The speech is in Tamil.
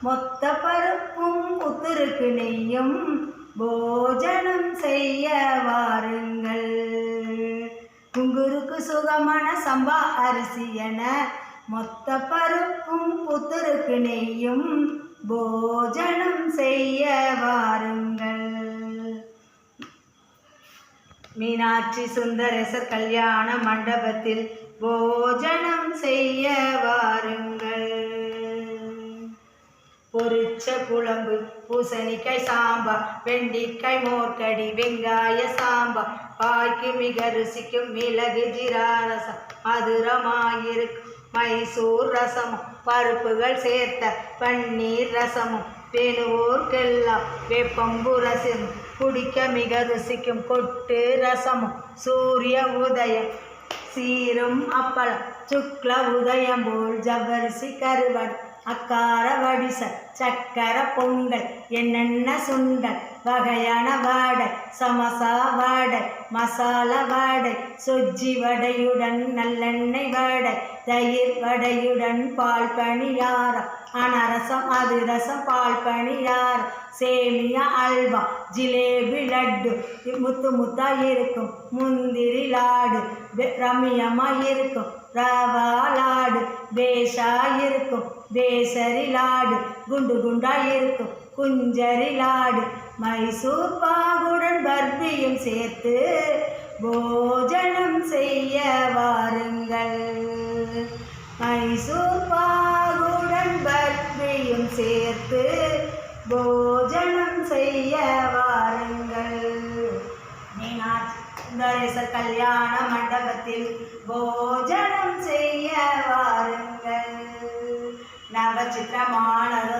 மொத்த பருப்பும் புத்திருக்கு நெய்யும் போஜனம் செய்ய வாருங்கள். குங்குருக்கு சுகமான சம்பா அரிசி என மொத்த பருப்பும் புத்திருக்கு நெய்யும் போஜனம் செய்ய வாருங்கள். மீனாட்சி சுந்தரேசர் கல்யாண மண்டபத்தில் போஜனம் செய்ய வாருங்கள். பொரிச்ச குழம்பு, பூசணிக்காய் சாம்பார், வெண்டிக்காய் மோர்கடி, வெங்காய சாம்பார், பாய்க்கு மிக ருசிக்கும் மிளகு ஜீரா ரசம், மதுரமாயிருக்கும் மைசூர் ரசமும், பருப்புகள் சேர்த்த பன்னீர் ரசமும், வேணுவோர்க்கெல்லாம் வேப்பம்பு ரசமும், குடிக்க மிக ருசிக்கும் கொட்டு ரசமும், சூரிய உதயம் சீரும் அப்பளம், சுக்ல உதயம் போல் ஜவ்வரிசி கருவடை, அக்கார வடிச சக்கர பொங்கல், என்னென்ன சுண்டல், வகையான வடை, சமசா வடை, மசாலா வடை, சொஜ்ஜி வடையுடன் நல்லெண்ணெய் வடை, தயிர் வடையுடன் பால் பணியாரம், அனரசம் அதிரசம் பால் பணியாரம், சேமியா அல்வா, ஜிலேபி லட்டு, முத்து முத்தா இருக்கும் முந்திரி லாடு, ரம்யமாக இருக்கும் ரவா லாடு, பேஷா இருக்கும் பேசரி லாடு, குண்டு குண்டா இருக்கும் குஞ்சரி லாடு, மைசூர் பாகுடன் பர்பியும் சேர்த்து போஜனம் செய்ய வாருங்கள். மைசூர் பாகுடன் பர்பியும் சேர்த்து போஜனம் செய்ய வாருங்கள். மீனாட்சி சுந்தரேசர் கல்யாண மண்டபத்தில் போஜனம் செய்ய வாருங்கள். நவச்சித்திரமானது